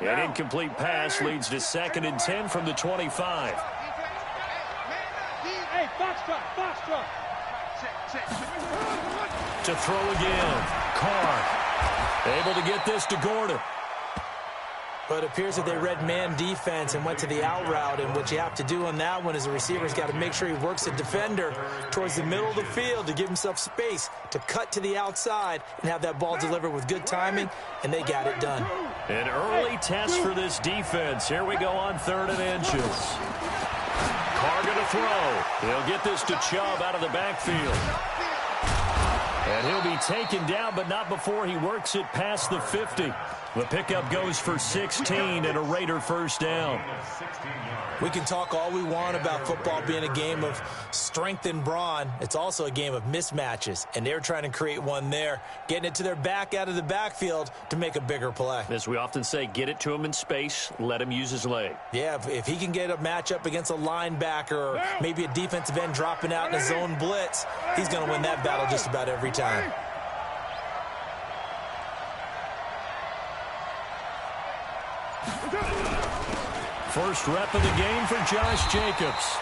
An incomplete pass leads to 2nd and 10 from the 25. Hey, box truck. To throw again. Carr able to get this to Gordon. But it appears that they read man defense and went to the out route, and what you have to do on that one is the receiver's got to make sure he works the defender towards the middle of the field to give himself space to cut to the outside and have that ball delivered with good timing, and they got it done. An early test for this defense. Here we go on 3rd and inches. Carr going to throw. He'll get this to Chubb out of the backfield. And he'll be taken down, but not before he works it past the 50. The pickup goes for 16 and a Raider first down. We can talk all we want about football being a game of strength and brawn. It's also a game of mismatches, and they're trying to create one there, getting it to their back out of the backfield to make a bigger play. As we often say, get it to him in space, let him use his leg. Yeah, if he can get a matchup against a linebacker or maybe a defensive end dropping out in a zone blitz, he's going to win that battle just about every time. First rep of the game for Josh Jacobs.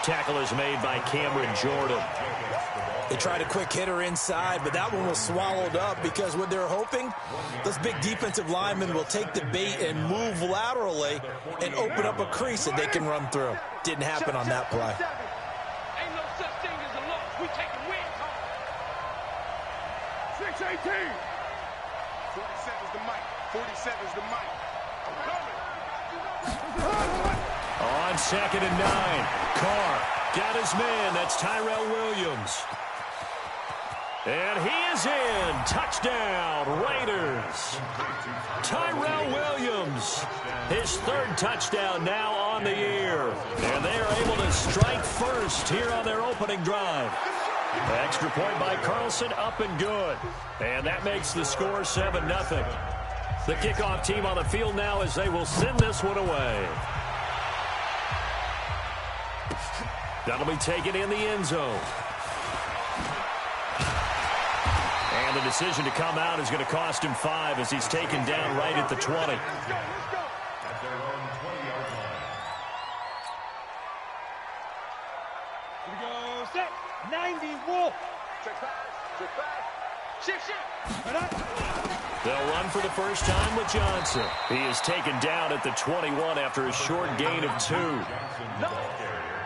Tackle is made by Cameron Jordan. They tried a quick hitter inside, but that one was swallowed up because what they're hoping, this big defensive lineman will take the bait and move laterally and open up a crease that they can run through. Didn't happen on that play. Ain't no such thing as a loss. We take a win. 6-18. 47's the mic. 47's the mic. On 2nd and 9, Carr got his man. That's Tyrell Williams. And he is in. Touchdown, Raiders. Tyrell Williams, his 3rd touchdown now on the year. And they are able to strike first here on their opening drive. Extra point by Carlson, up and good. And that makes the score 7-0. The kickoff team on the field now as they will send this one away. That'll be taken in the end zone. And the decision to come out is going to cost him 5 as he's taken down right at the 20. Here we go. Set. 90 Wolf. Check back. Shift. They'll run for the first time with Johnson. He is taken down at the 21 after a short gain of 2.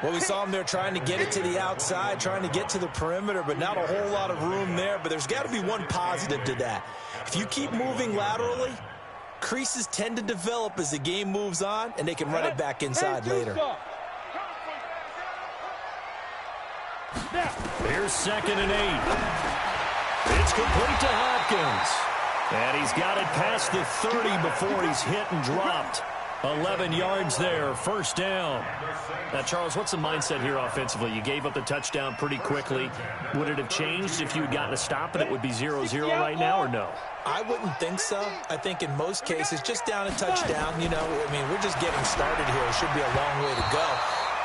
Well, we saw him there trying to get it to the outside, trying to get to the perimeter, but not a whole lot of room there. But there's got to be one positive to that. If you keep moving laterally, creases tend to develop as the game moves on, and they can run it back inside later. Here's 2nd and 8. It's complete to Hopkins. And he's got it past the 30 before he's hit and dropped. 11 yards there, first down. Now, Charles, what's the mindset here offensively? You gave up the touchdown pretty quickly. Would it have changed if you had gotten a stop and it would be 0-0 right now, or no? I wouldn't think so. I think in most cases, just down a touchdown, you know, I mean, we're just getting started here. It should be a long way to go.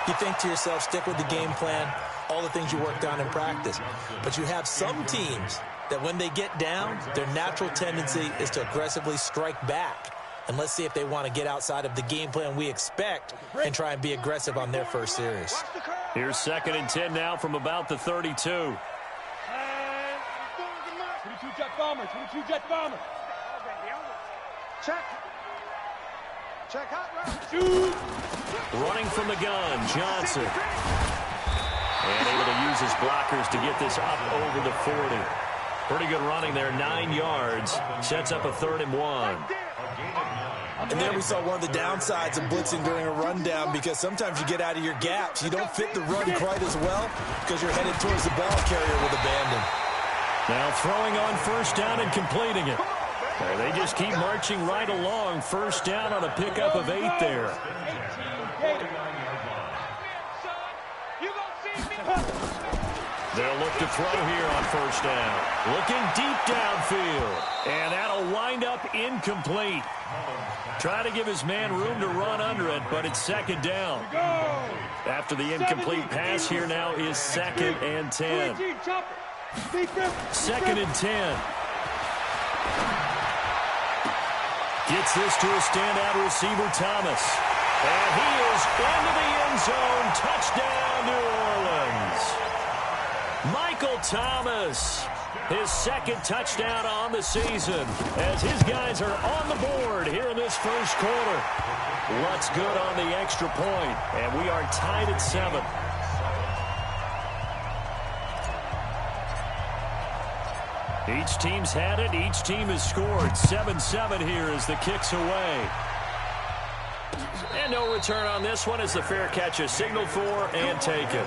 You think to yourself, stick with the game plan, all the things you worked on in practice. But you have some teams that when they get down, their natural tendency is to aggressively strike back. And let's see if they want to get outside of the game plan we expect and try and be aggressive on their first series. Here's 2nd and 10 now from about the 32. 22 jet bomber. Check hot route. Shoot. Running from the gun, Johnson. And able to use his blockers to get this up over the 40. Pretty good running there, 9 yards. Sets up a 3rd and 1. And there we saw one of the downsides of blitzing during a rundown, because sometimes you get out of your gaps. You don't fit the run quite as well because you're headed towards the ball carrier with abandon. Now throwing on first down and completing it. They just keep marching right along. First down on a pickup of 8 there. They'll look to throw here on first down. Looking deep downfield. And that'll wind up incomplete. Try to give his man room to run under it, but it's 2nd down. After the incomplete pass, here now is 2nd and 10. 2nd and 10. Gets this to a standout receiver, Thomas. And he is into the end zone. Touchdown, New Orleans. Michael Thomas, his second touchdown on the season, as his guys are on the board here in this first quarter. What's good on the extra point, and we are tied at 7. Each team's had it. Each team has scored. 7-7 here as the kick's away. And no return on this one as the fair catch is signaled for and taken.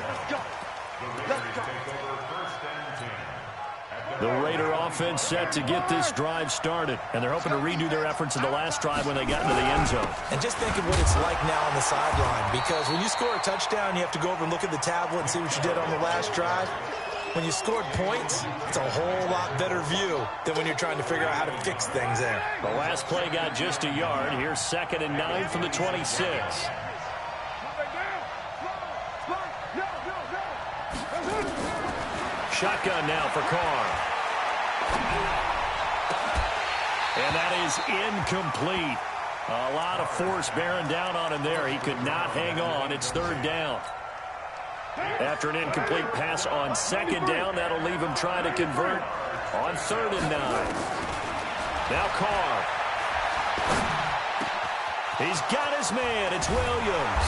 The Raider offense set to get this drive started, and they're hoping to redo their efforts in the last drive when they got into the end zone. And just think of what it's like now on the sideline, because when you score a touchdown, you have to go over and look at the tablet and see what you did on the last drive. When you scored points, it's a whole lot better view than when you're trying to figure out how to fix things there. The last play got just a yard. Here's 2nd and 9 from the 26. Shotgun now for Carr. And that is incomplete. A lot of force bearing down on him there. He could not hang on. It's 3rd down. After an incomplete pass on 2nd down, that'll leave him trying to convert on 3rd and 9. Now Carr. He's got his man. It's Williams.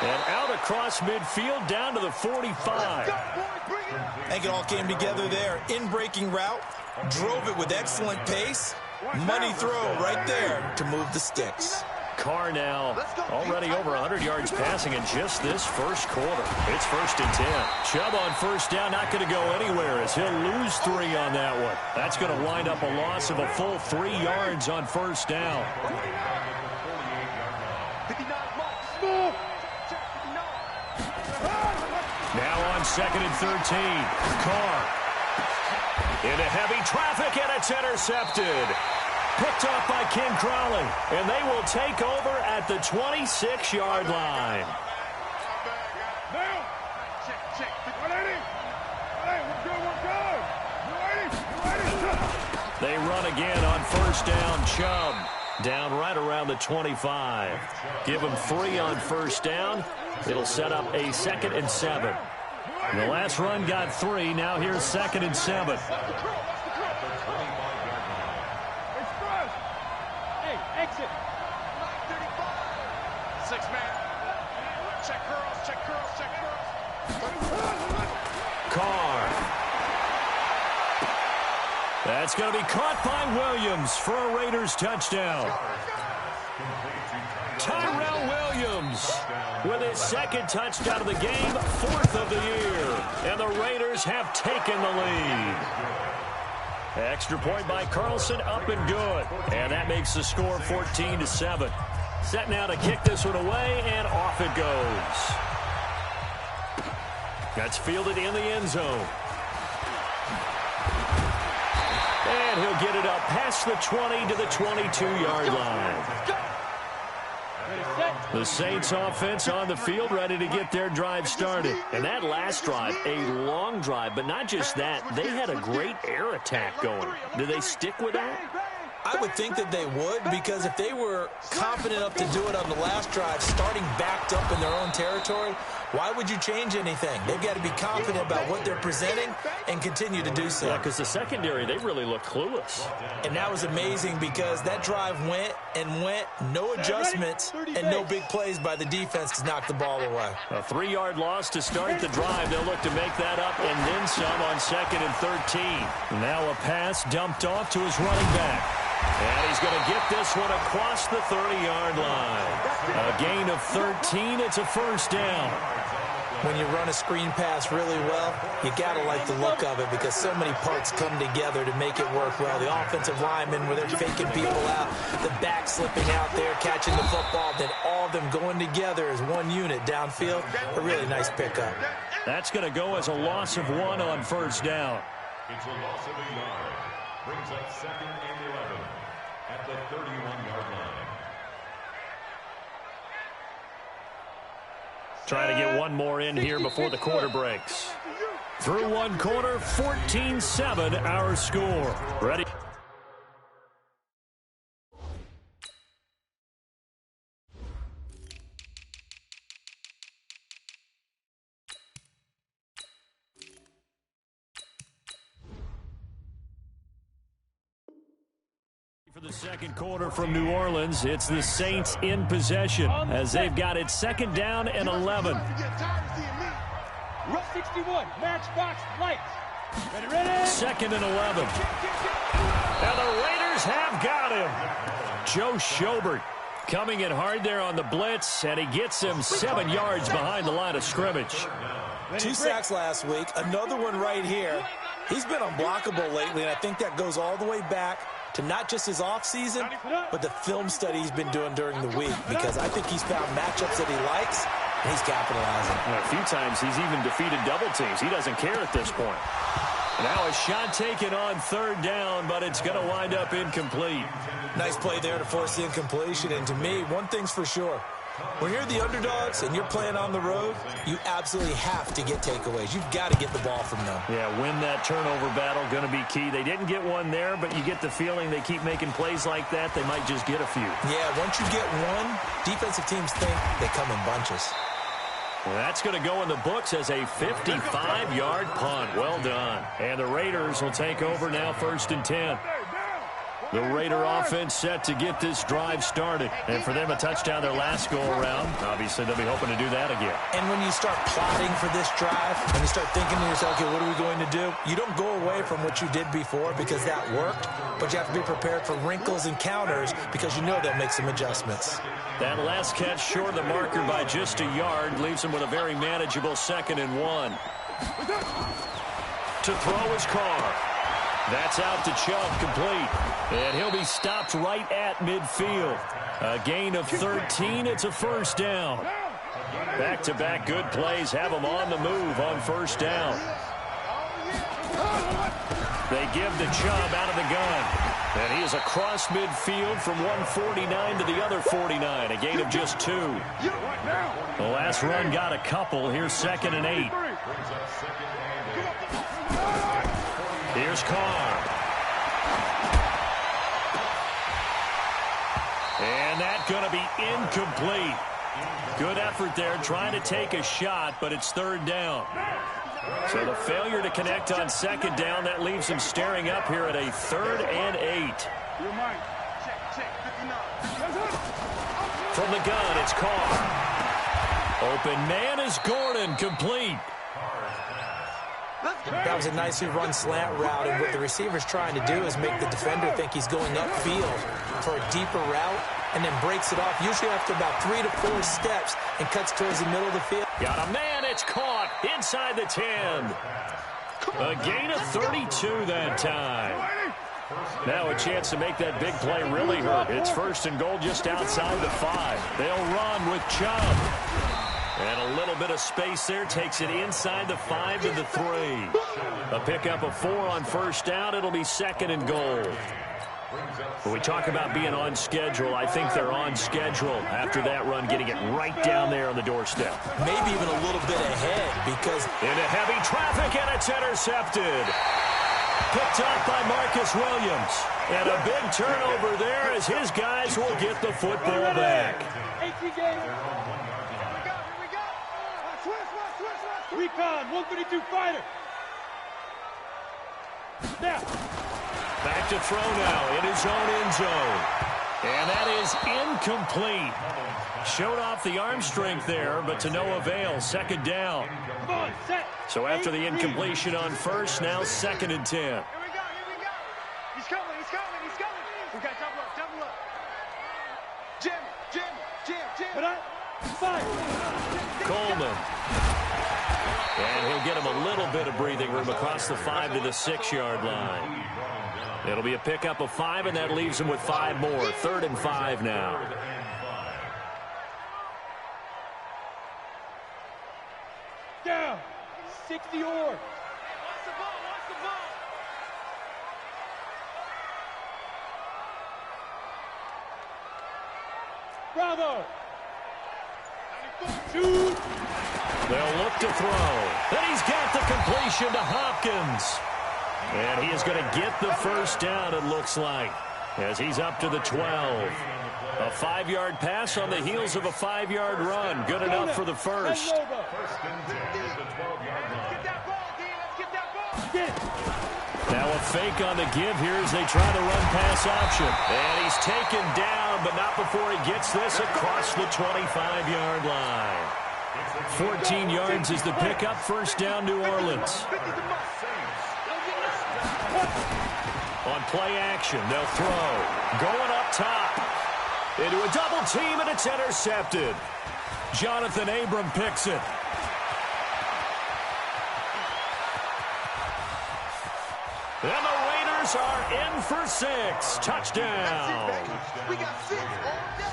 And out across midfield down to the 45. I think it all came together there. In-breaking route. Drove it with excellent pace. Money throw right there to move the sticks. Carr now already over 100 yards passing in just this first quarter. It's 1st and 10. Chubb on 1st down, not going to go anywhere as he'll lose 3 on that one. That's going to wind up a loss of a full 3 yards on 1st down. Now on 2nd and 13. Carr into heavy traffic, and it's intercepted. Picked off by Ken Crowley, and they will take over at the 26-yard line. They run again on 1st down. Chubb down right around the 25. Give him 3 on 1st down. It'll set up a 2nd and 7. The last run got 3. Now here's 2nd and 7. Exit. 6-man. Check curls, check curls, check curls. Carr. That's going to be caught by Williams for a Raiders touchdown. Tyrell Williams with his 2nd touchdown of the game, 4th of the year. And the Raiders have taken the lead. Extra point by Carlson, up and good. And that makes the score 14-7. Set now to kick this one away, and off it goes. That's fielded in the end zone. And he'll get it up past the 20 to the 22-yard line. The Saints offense on the field, ready to get their drive started. And that last drive, a long drive, but not just that. They had a great air attack going. Do they stick with that? I would think that they would, because if they were confident enough to do it on the last drive, starting backed up in their own territory, why would you change anything? They've got to be confident about what they're presenting and continue to do so. Yeah, because the secondary, they really look clueless. And that was amazing because that drive went and went, no adjustments, and no big plays by the defense to knock the ball away. A 3-yard loss to start the drive. They'll look to make that up and then some on 2nd and 13. Now a pass dumped off to his running back. And he's going to get this one across the 30-yard line. A gain of 13. It's a 1st down. When you run a screen pass really well, you got to like the look of it because so many parts come together to make it work well. The offensive linemen, where they're faking people out, the back slipping out there, catching the football, then all of them going together as one unit downfield. A really nice pickup. That's going to go as a loss of 1 on 1st down. It's a loss of a yard. Brings up 2nd and 11 at the 31-yard line. Trying to get one more in here before the quarter breaks. Through one quarter, 14-7 our score. Ready? For the second quarter from New Orleans, it's the Saints in possession as they've got it second down and 11. Rush 61, matchbox lights. Ready. Second and 11. And the Raiders have got him. Joe Schobert coming in hard there on the blitz, and he gets him 7 yards behind the line of scrimmage. 2 sacks last week, another one right here. He's been unblockable lately, and I think that goes all the way back to not just his offseason, but the film study he's been doing during the week, because I think he's found matchups that he likes, and he's capitalizing. A few times he's even defeated double teams. He doesn't care at this point. Now a shot taken on third down, but it's going to wind up incomplete. Nice play there to force the incompletion, and to me, one thing's for sure. When you're the underdogs and you're playing on the road, you absolutely have to get takeaways. You've got to get the ball from them. Yeah, win that turnover battle, going to be key. They didn't get one there, but you get the feeling they keep making plays like that, they might just get a few. Yeah, once you get one, defensive teams think they come in bunches. Well, that's going to go in the books as a 55-yard punt. Well done. And the Raiders will take over now, 1st and 10. The Raider offense set to get this drive started. And for them, a touchdown their last go-around. Obviously, they'll be hoping to do that again. And when you start plotting for this drive, and you start thinking to yourself, okay, what are we going to do? You don't go away from what you did before because that worked, but you have to be prepared for wrinkles and counters because you know they'll make some adjustments. That last catch short of the marker by just a yard leaves him with a very manageable 2nd and 1. To throw his Carr. That's out to Chubb, complete. And he'll be stopped right at midfield. A gain of 13. It's a 1st down. Back-to-back good plays have him on the move on 1st down. They give to Chubb out of the gun. And he is across midfield from 149 to the other 49. A gain of just 2. The last run got a couple. Here's 2nd and 8. Here's Carr. And that's going to be incomplete. Good effort there trying to take a shot, but it's 3rd down. So the failure to connect on 2nd down, that leaves him staring up here at a 3rd and 8. From the gun, it's Carr. Open man is Gordon, complete. That was a nicely run slant route, and what the receiver's trying to do is make the defender think he's going upfield for a deeper route, and then breaks it off, usually after about 3 to 4 steps, and cuts towards the middle of the field. Got a man, it's caught inside the 10. A gain of 32 that time. Now a chance to make that big play really hurt. It's 1st and goal just outside the 5. They'll run with Chubb. And a little bit of space there takes it inside the 5 to the 3. A pickup of 4 on 1st down. It'll be 2nd and goal. When we talk about being on schedule, I think they're on schedule after that run, getting it right down there on the doorstep. Maybe even a little bit ahead because... Into heavy traffic, and it's intercepted. Picked up by Marcus Williams. And a big turnover there as his guys will get the football back. Recon, 132 fighter. Now. Back to throw now in his own end zone. And that is incomplete. Showed off the arm strength there, but to no avail. 2nd down. Come on, set. So after the incompletion on 1st, now 2nd and 10. Here we go. He's coming. We got double up. Jim. Put up. Fire. Coleman. And he'll get him a little bit of breathing room across the 5 to the 6-yard line. It'll be a pickup of 5, and that leaves him with 5 more. 3rd and 5 now. Down. 60 or. Watch the ball. Bravo. 2. They'll look to throw. And he's got the completion to Hopkins. And he is going to get the 1st down, it looks like, as he's up to the 12. A 5-yard pass on the heels of a 5-yard run. Good enough for the 1st. Now a fake on the give here as they try to run pass option. And he's taken down, but not before he gets this across the 25-yard line. 14 yards is the pickup. First down, New Orleans. On play action, they'll throw. Going up top. Into a double team, and it's intercepted. Jonathan Abram picks it. And the Raiders are in for 6. Touchdown. We got 6 all day.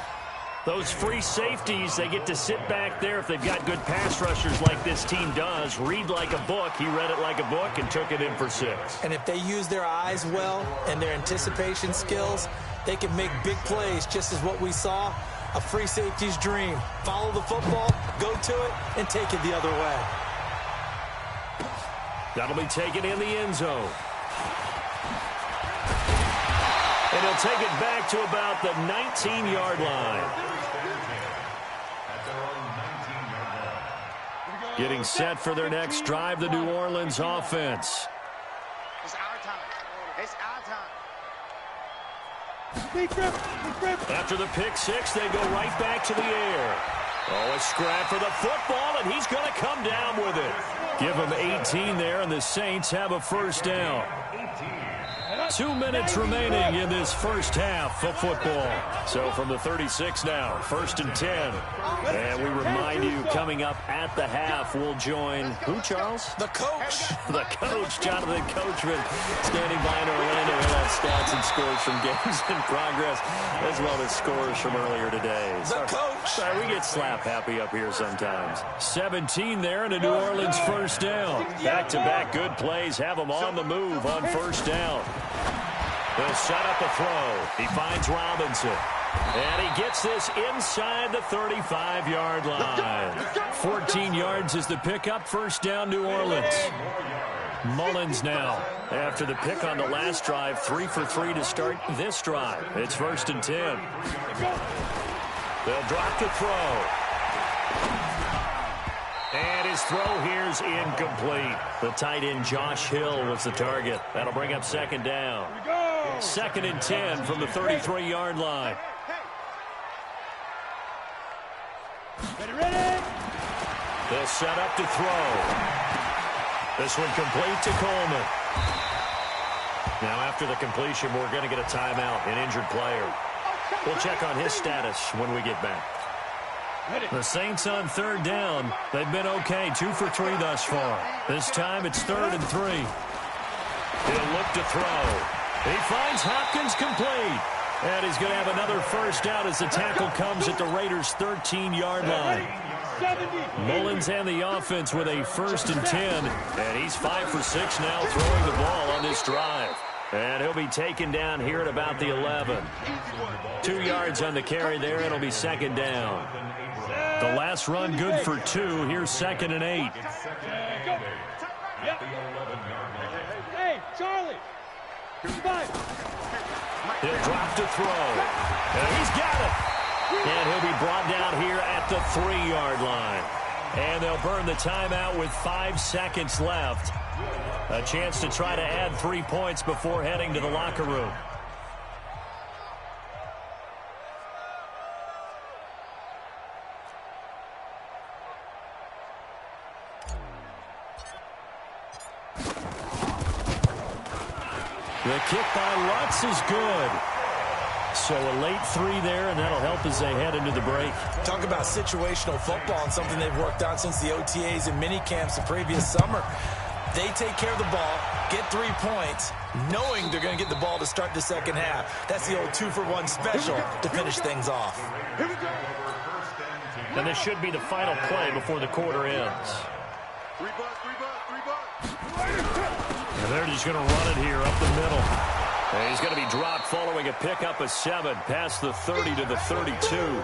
Those free safeties, they get to sit back there if they've got good pass rushers like this team does. Read like a book. He read it like a book and took it in for 6. And if they use their eyes well and their anticipation skills, they can make big plays, just as what we saw, a free safety's dream. Follow the football, go to it, and take it the other way. That'll be taken in the end zone. And he'll take it back to about the 19-yard line. Getting set for their next drive, the New Orleans offense. It's our time. It's our time. After the pick 6, they go right back to the air. Oh, a scrap for the football, and he's going to come down with it. Give him 18 there, and the Saints have a first down. 2 minutes remaining in this first half of football. So from the 36 now, 1st and 10. And we remind you, coming up at the half, we'll join who, Charles? The coach. The coach, Jonathan Coachman, standing by in Orlando. He'll have stats and scores from games in progress, as well as scores from earlier today. The coach. Sorry, we get slap happy up here sometimes. 17 there and a New Orleans first down. Back-to-back good plays have them on the move on first down. They'll set up a throw. He finds Robinson. And he gets this inside the 35-yard line. 14 yards is the pickup. First down, New Orleans. Mullins now, after the pick on the last drive, 3 for 3 to start this drive. It's 1st and 10. They'll drop the throw. And his throw here's incomplete. The tight end Josh Hill was the target. That'll bring up second down. 2nd and 10 from the 33-yard line. They'll set up to throw. This one complete to Coleman. Now after the completion, we're going to get a timeout, an injured player. We'll check on his status when we get back. The Saints on 3rd down. They've been okay, 2 for 3 thus far. This time it's 3rd and 3. He'll look to throw. He finds Hopkins complete. And he's going to have another first down as the tackle comes at the Raiders' 13-yard line. Mullins and the offense with a 1st and 10. And he's 5 for 6 now throwing the ball on this drive. And he'll be taken down here at about the 11. 2 yards on the carry there. It'll be second down. The last run good for 2. Here's 2nd and 8. Hey, Charlie. He'll drop to throw. And he's got it. And he'll be brought down here at the 3-yard line. And they'll burn the timeout with 5 seconds left. A chance to try to add 3 points before heading to the locker room. The kick by Lutz is good. So a late 3 there, and that'll help as they head into the break. Talk about situational football and something they've worked on since the OTAs and mini camps the previous summer. They take care of the ball, get 3 points, knowing they're going to get the ball to start the second half. That's the old 2-for-1 special to finish things off. And this should be the final play before the quarter ends. 3 bucks. And they're just going to run it here up the middle. And he's going to be dropped following a pickup of 7 past the 30 to the 32.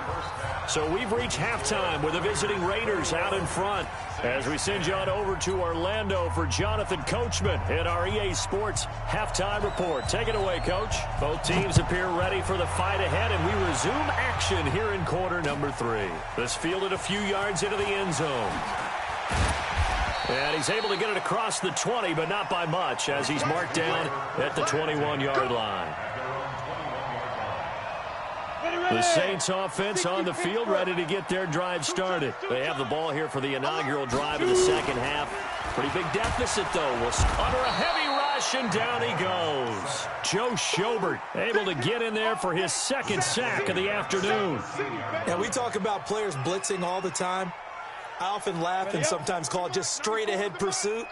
So we've reached halftime with the visiting Raiders out in front as we send you on over to Orlando for Jonathan Coachman in our EA Sports Halftime Report. Take it away, Coach. Both teams appear ready for the fight ahead, and we resume action here in quarter number 3. This fielded a few yards into the end zone. And he's able to get it across the 20, but not by much, as he's marked down at the 21-yard line. The Saints offense on the field, ready to get their drive started. They have the ball here for the inaugural drive of the second half. Pretty big deficit, though. Under a heavy rush, and down he goes. Joe Schobert able to get in there for his second sack of the afternoon. Now, we talk about players blitzing all the time. I often laugh and sometimes call it just straight-ahead pursuit.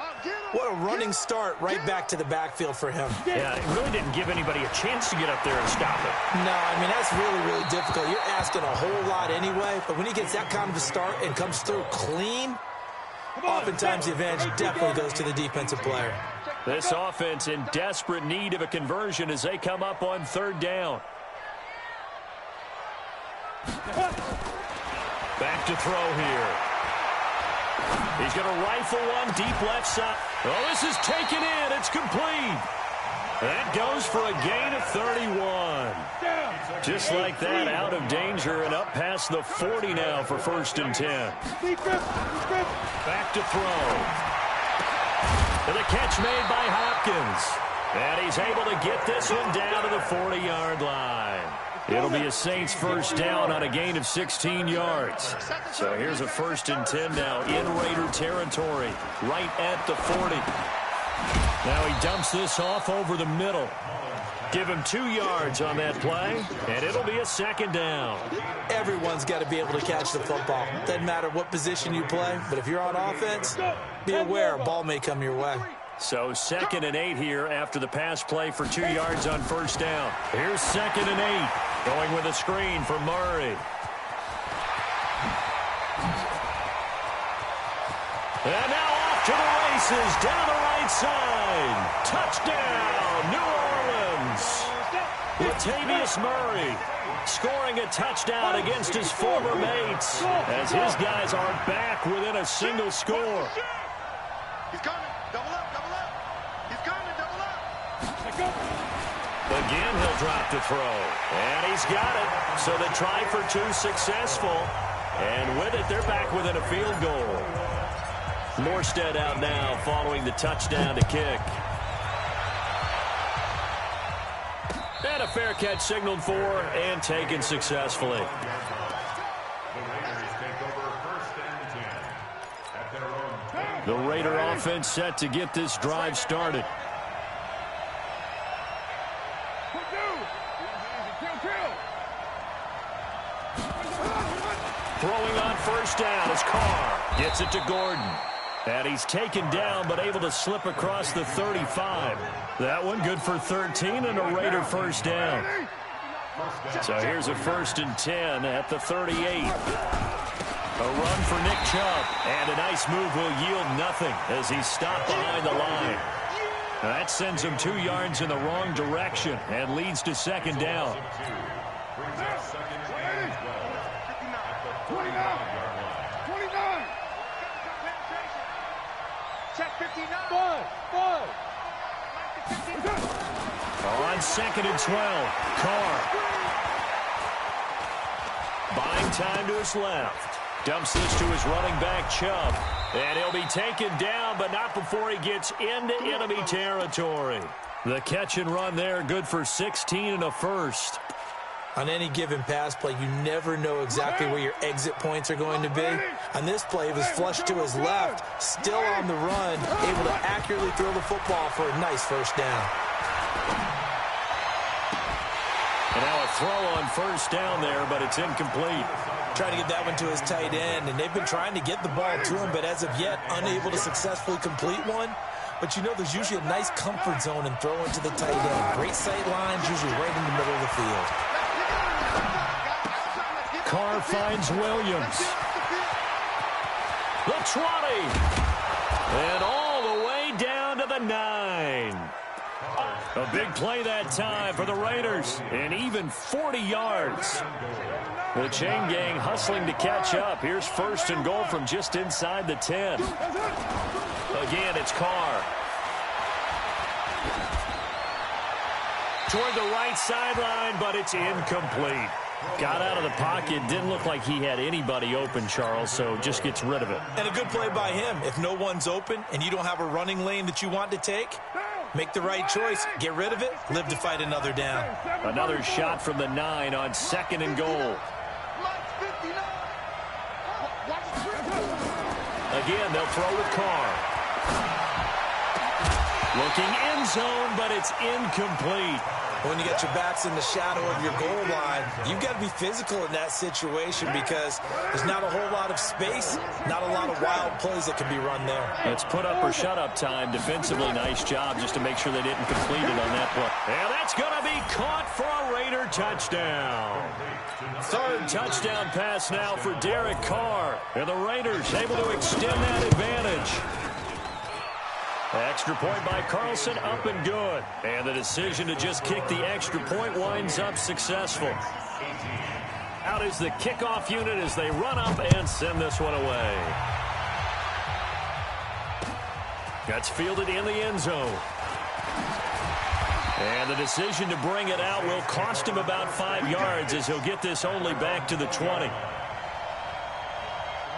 What a running start right back to the backfield for him. Yeah, it really didn't give anybody a chance to get up there and stop it. No, I mean, that's really, really difficult. You're asking a whole lot anyway, but when he gets that kind of a start and comes through clean, oftentimes the advantage definitely goes to the defensive player. This offense in desperate need of a conversion as they come up on third down. Back to throw here. He's going to rifle one deep left side. Oh, this is taken in. It's complete. That goes for a gain of 31. Just like that, out of danger and up past the 40 now for 1st and 10. Back to throw. And the catch made by Hopkins. And he's able to get this one down to the 40-yard line. It'll be a Saints first down on a gain of 16 yards. So here's a 1st and 10 now in Raider territory, right at the 40. Now he dumps this off over the middle. Give him 2 yards on that play, and it'll be a 2nd down. Everyone's got to be able to catch the football. Doesn't matter what position you play, but if you're on offense, be aware a ball may come your way. So 2nd and 8 here after the pass play for 2 yards on 1st down. Here's 2nd and 8, going with a screen for Murray. And now off to the races, down the right side. Touchdown, New Orleans. Latavius Murray scoring a touchdown against his former mates as his guys are back within a single score. He's coming. Double up. He's coming. Double up. Again, he'll drop the throw. And he's got it. So the try for 2 successful. And with it, they're back within a field goal. Morstead out now following the touchdown to kick. And a fair catch signaled for and taken successfully. The Raider offense set to get this drive started. Throwing on 1st down as Carr gets it to Gordon. And he's taken down but able to slip across the 35. That one good for 13 and a Raider 1st down. So here's a 1st and 10 at the 38. A run for Nick Chubb, and a nice move will yield nothing as he's stopped behind the line. That sends him 2 yards in the wrong direction and leads to 2nd down. Check 59. On 2nd and 12, Carr. Buying time to his left. Dumps this to his running back, Chubb. And he'll be taken down, but not before he gets into enemy territory. The catch and run there, good for 16 and a 1st. On any given pass play, you never know exactly where your exit points are going to be. On this play, it was flushed to his left, still on the run, able to accurately throw the football for a nice 1st down. And now a throw on 1st down there, but it's incomplete. Trying to get that one to his tight end, and they've been trying to get the ball to him, but as of yet, unable to successfully complete one. But you know there's usually a nice comfort zone in throwing to the tight end. Great sight lines, usually right in the middle of the field. Carr finds Williams. The 20. And all the way down to the 9. A big play that time for the Raiders. And even 40 yards. The chain gang hustling to catch up. Here's 1st and goal from just inside the 10. Again, it's Carr. Toward the right sideline, but it's incomplete. Got out of the pocket. Didn't look like he had anybody open, Charles, so just gets rid of it. And a good play by him. If no one's open and you don't have a running lane that you want to take, make the right choice. Get rid of it. Live to fight another down. Another shot from the 9 on 2nd and goal. Again, they'll throw with Carr. Looking end zone, but it's incomplete. When you get your backs in the shadow of your goal line, you've got to be physical in that situation because there's not a whole lot of space, not a lot of wild plays that can be run there. It's put up or shut up time. Defensively, nice job just to make sure they didn't complete it on that play. And that's going to be caught for a Raider touchdown. 3rd touchdown pass now for Derek Carr. And the Raiders able to extend that advantage. Extra point by Carlson, up and good. And the decision to just kick the extra point winds up successful. Out is the kickoff unit as they run up and send this one away. That's fielded in the end zone. And the decision to bring it out will cost him about 5 yards as he'll get this only back to the 20.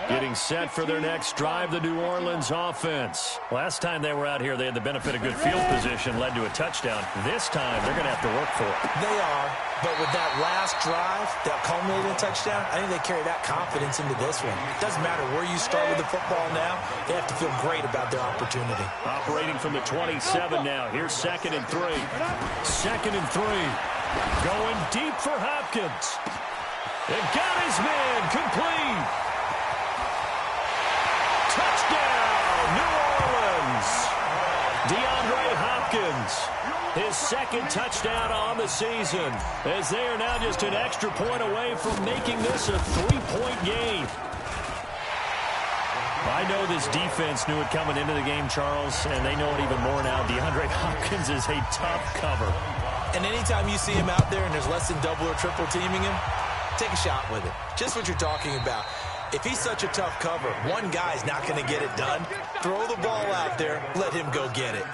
Getting set for their next drive, the New Orleans offense. Last time they were out here, they had the benefit of good field position, led to a touchdown. This time, they're going to have to work for it. They are, but with that last drive, that culminating touchdown, I think they carry that confidence into this one. It doesn't matter where you start with the football now. They have to feel great about their opportunity. Operating from the 27 now. Here's 2nd and 3. 2nd and 3. Going deep for Hopkins. It got his man complete. Touchdown, New Orleans. DeAndre Hopkins, his 2nd touchdown on the season, as they are now just an extra point away from making this a 3-point game. I know this defense knew it coming into the game, Charles, and they know it even more now. DeAndre Hopkins is a tough cover. And anytime you see him out there and there's less than double or triple teaming him, take a shot with it. Just what you're talking about. If he's such a tough cover, one guy's not going to get it done. Throw the ball out there. Let him go get it.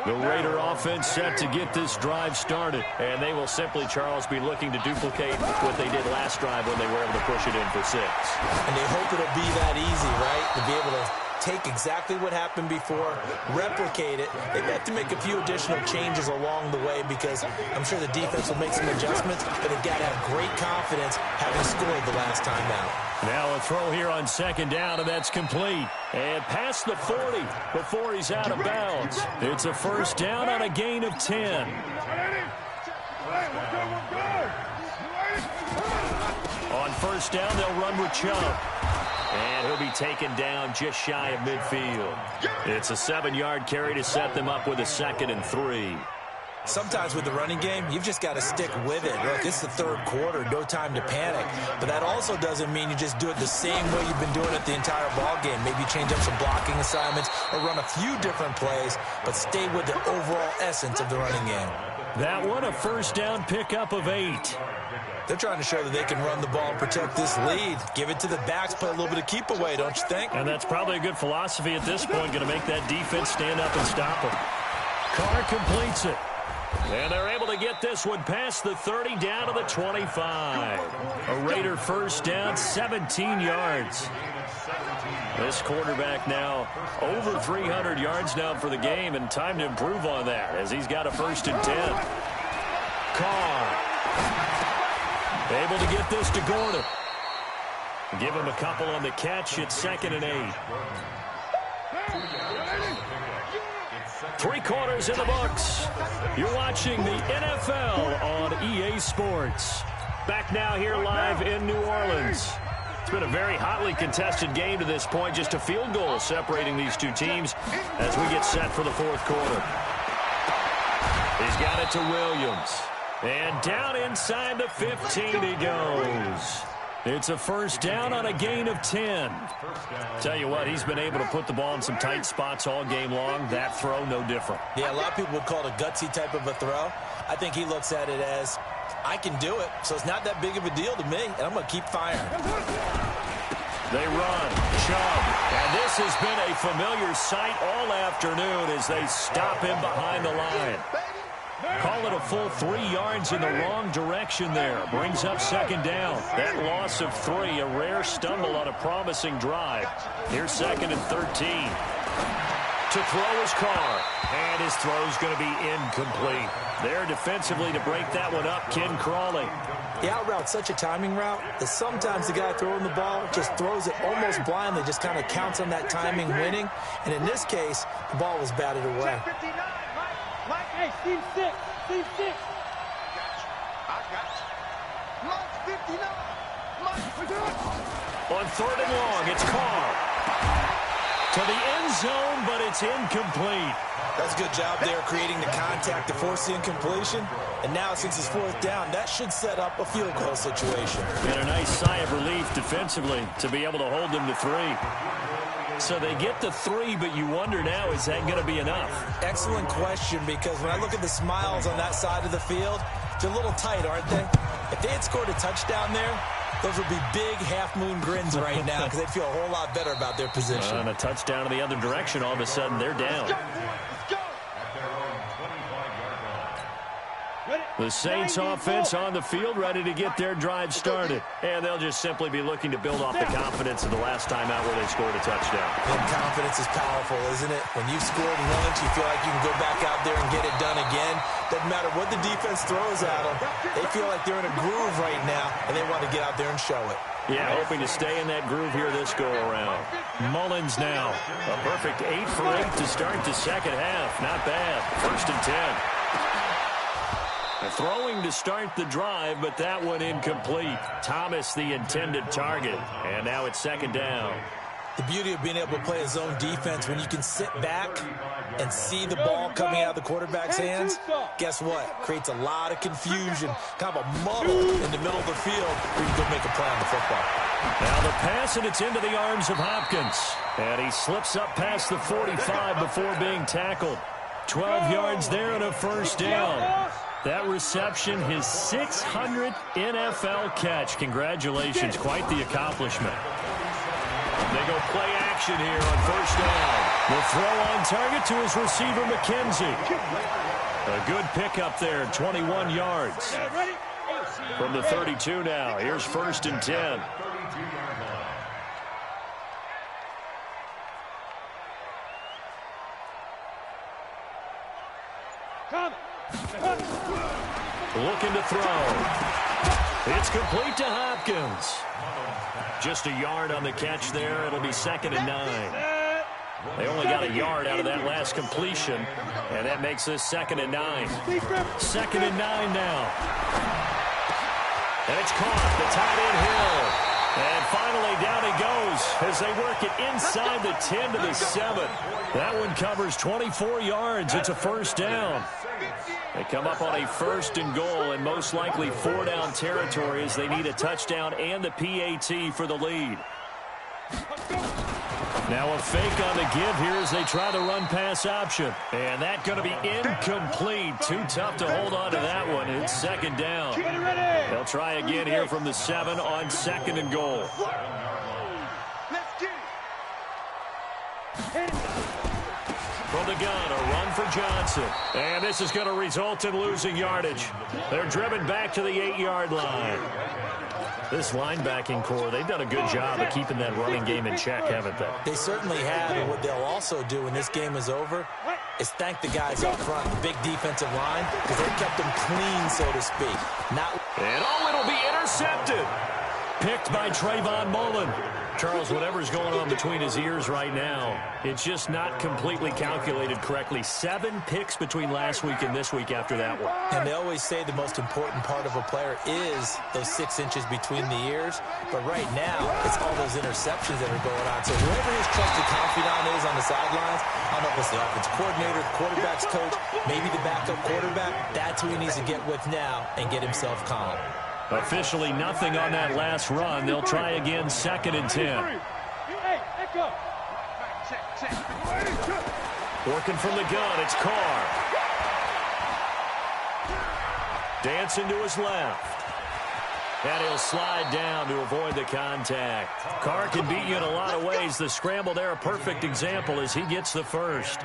The Raider offense set to get this drive started. And they will simply, Charles, be looking to duplicate what they did last drive when they were able to push it in for 6. And they hope it'll be that easy, right? To be able to take exactly what happened before, replicate it. They have to make a few additional changes along the way because I'm sure the defense will make some adjustments, but they've got to have great confidence having scored the last time out. Now a throw here on 2nd down, and that's complete. And past the 40 before he's out of bounds. It's a 1st down on a gain of 10. On 1st down, they'll run with Chubb. And he'll be taken down just shy of midfield. It's a 7-yard carry to set them up with a 2nd and 3. Sometimes with the running game, you've just got to stick with it. Look, it's the 3rd quarter, no time to panic. But that also doesn't mean you just do it the same way you've been doing it the entire ball game. Maybe change up some blocking assignments or run a few different plays, but stay with the overall essence of the running game. That one, a 1st down pickup of 8. They're trying to show that they can run the ball and protect this lead. Give it to the backs, play a little bit of keep away, don't you think? And that's probably a good philosophy at this point, going to make that defense stand up and stop them. Carr completes it. And they're able to get this one past the 30 down to the 25. A Raider 1st down, 17 yards. This quarterback now over 300 yards now for the game, and time to improve on that as he's got a 1st and 10. Carr able to get this to Gordon. Give him a couple on the catch. It's 2nd and 8. 3 quarters in the books. You're watching the NFL on EA Sports. Back now here live in New Orleans. It's been a very hotly contested game to this point. Just a field goal separating these two teams as we get set for the 4th quarter. He's got it to Williams. And down inside the 15 he goes. It's a 1st down on a gain of 10. Tell you what, he's been able to put the ball in some tight spots all game long. That throw, no different. Yeah, a lot of people would call it a gutsy type of a throw. I think he looks at it as, I can do it, so it's not that big of a deal to me, and I'm going to keep firing. They run. Chubb. And this has been a familiar sight all afternoon as they stop him behind the line. Call call it a full 3 yards in the wrong direction there. Brings up second down. That loss of 3, a rare stumble on a promising drive. Here's second and 13. To throw his Carr, and his throw's going to be incomplete. There defensively to break that one up, Ken Crawley. The out route's such a timing route that sometimes the guy throwing the ball just throws it almost blindly, just kind of counts on that timing winning. And in this case, the ball was batted away. Check 59, Mike, Hey, Steve 6. Steve 6. I got you. Mike 59. Mike, we do it. On third and long, it's Carr. To the end zone, but it's incomplete. That's a good job there creating the contact to force the incompletion. And now, since it's fourth down, that should set up a field goal situation. And a nice sigh of relief defensively to be able to hold them to 3. So they get the 3, but you wonder now, is that going to be enough? Excellent question, because when I look at the smiles on that side of the field, they're a little tight, aren't they? If they had scored a touchdown there, those would be big half-moon grins right now because they'd feel a whole lot better about their position. And a touchdown in the other direction, all of a sudden they're down. Let's go. The Saints offense on the field, ready to get their drive started. And they'll just simply be looking to build off the confidence of the last time out where they scored a touchdown. And confidence is powerful, isn't it? When you've scored once, you feel like you can go back out there and get it done again. Doesn't matter what the defense throws at them. They feel like they're in a groove right now, and they want to get out there and show it. Yeah, hoping to stay in that groove here this go-around. Mullins now. A perfect 8 for 8 to start the second half. Not bad. First and 10. Throwing to start the drive, but that one incomplete. Thomas the intended target. And now it's second down. The beauty of being able to play a zone defense, when you can sit back and see the ball coming out of the quarterback's hands, guess what? Creates a lot of confusion, kind of a muddle in the middle of the field where you can go make a play on the football. Now the pass, and it's into the arms of Hopkins. And he slips up past the 45 before being tackled. 12 yards there and a first down. That reception, his 600th NFL catch. Congratulations, quite the accomplishment. They go play action here on first down. The throw on target to his receiver, McKenzie. A good pickup there, 21 yards. From the 32 now, here's first and 10. Looking to throw. It's complete to Hopkins. Just a yard on the catch there. It'll be second and 9. They only got a yard out of that last completion, and that makes this second and 9. Second and 9 now. And it's caught. The tight end Hill. And finally down he goes as they work it inside the 10 to the 7. That one covers 24 yards. It's a first down. They come up on a first and goal and most likely 4-down territory as they need a touchdown and the PAT for the lead. Now a fake on the give here as they try the run-pass option. And that's going to be incomplete. Too tough to hold on to that one. It's second down. They'll try again here from the 7 on second and goal. Let's get it. From the gun, a run for Johnson. And this is going to result in losing yardage. They're driven back to the 8-yard line. This linebacking core, they've done a good job of keeping that running game in check, haven't they? They certainly have, and what they'll also do when this game is over is thank the guys up front, the big defensive line, because they kept them clean, so to speak. And it'll be intercepted. Picked by Trayvon Mullen. Charles, whatever's going on between his ears right now, it's just not completely calculated correctly. 7 picks between last week and this week after that one. And they always say the most important part of a player is those 6 inches between the ears. But right now, it's all those interceptions that are going on. So whoever his trusted confidant is on the sidelines, I don't know if it's the offensive coordinator, the quarterback's coach, maybe the backup quarterback, that's who he needs to get with now and get himself calm. Officially nothing on that last run. They'll try again, second and 10. Hey, echo. Working from the gun, it's Carr. Dancing to his left. And he'll slide down to avoid the contact. Carr can beat you in a lot of ways. The scramble there, a perfect example as he gets the first.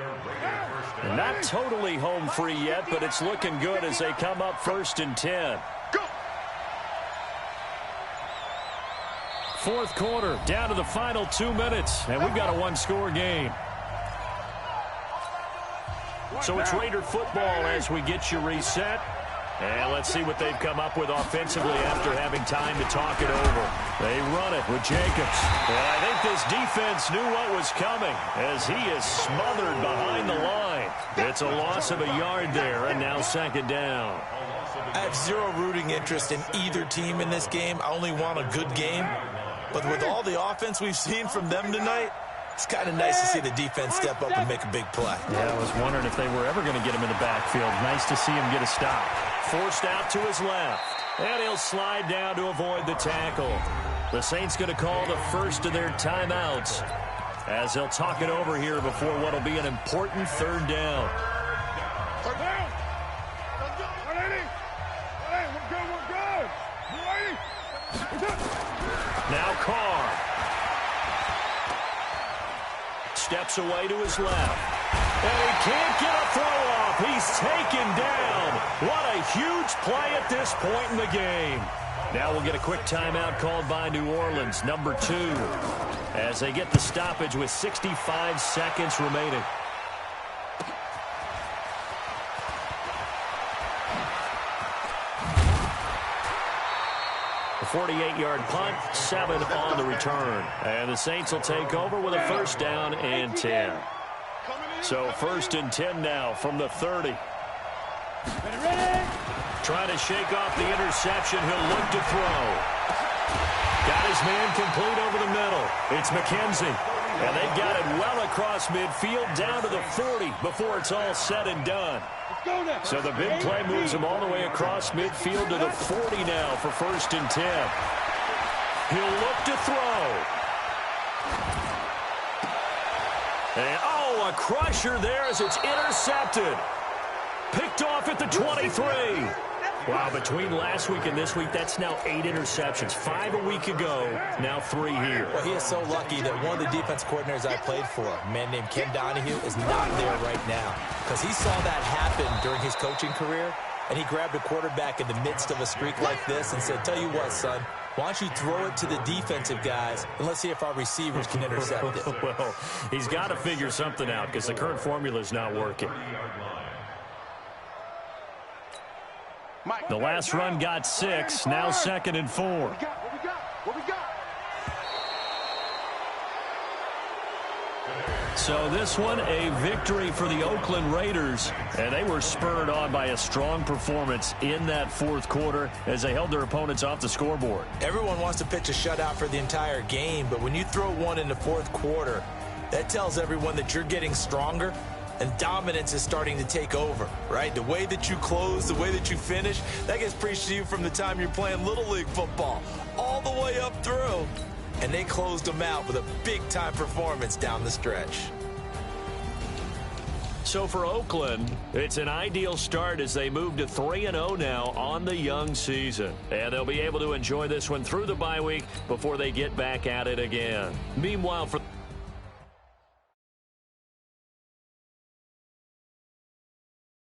And not totally home free yet, but it's looking good as they come up 1st and 10. Fourth quarter, down to the final 2 minutes, and we've got a one-score game. So it's Raider football as we get you reset. And let's see what they've come up with offensively after having time to talk it over. They run it with Jacobs. And I think this defense knew what was coming as he is smothered behind the line. It's a loss of a yard there, and now 2nd down. I have zero rooting interest in either team in this game. I only want a good game. But with all the offense we've seen from them tonight, it's kind of nice to see the defense step up and make a big play. Yeah, I was wondering if they were ever going to get him in the backfield. Nice to see him get a stop. Forced out to his left. And he'll slide down to avoid the tackle. The Saints going to call the first of their timeouts as they'll talk it over here before what will be an important 3rd down. Now Carr. Steps away to his left. And he can't get a throw off. He's taken down. What a huge play at this point in the game. Now we'll get a quick timeout called by New Orleans, number 2, as they get the stoppage with 65 seconds remaining. A 48-yard punt, 7 on the return. And the Saints will take over with a 1st down and 10. So 1st and 10 now from the 30. Trying to shake off the interception. He'll look to throw. Got his man complete over the middle. It's McKenzie. And they've got it well across midfield down to the 40 before it's all said and done. So the big play moves him all the way across midfield to the 40 now for 1st and 10. He'll look to throw. And, a crusher there as it's intercepted. Picked off at the 23. Wow, between last week and this week, that's now 8 interceptions. 5 a week ago, now 3 here. Well, he is so lucky that one of the defense coordinators I played for, a man named Ken Donahue, is not there right now. Because he saw that happen during his coaching career, and he grabbed a quarterback in the midst of a streak like this and said, tell you what, son, why don't you throw it to the defensive guys, and let's see if our receivers can intercept it. Well, he's got to figure something out because the current formula is not working. The last run got 6. Now 2nd and 4. What we got? So this one, a victory for the Oakland Raiders. And they were spurred on by a strong performance in that 4th quarter as they held their opponents off the scoreboard. Everyone wants to pitch a shutout for the entire game, but when you throw one in the 4th quarter, that tells everyone that you're getting stronger. And dominance is starting to take over, right? The way that you close, the way that you finish, that gets preached to you from the time you're playing Little League football all the way up through. And they closed them out with a big-time performance down the stretch. So for Oakland, it's an ideal start as they move to 3-0 now on the young season. And they'll be able to enjoy this one through the bye week before they get back at it again. Meanwhile, for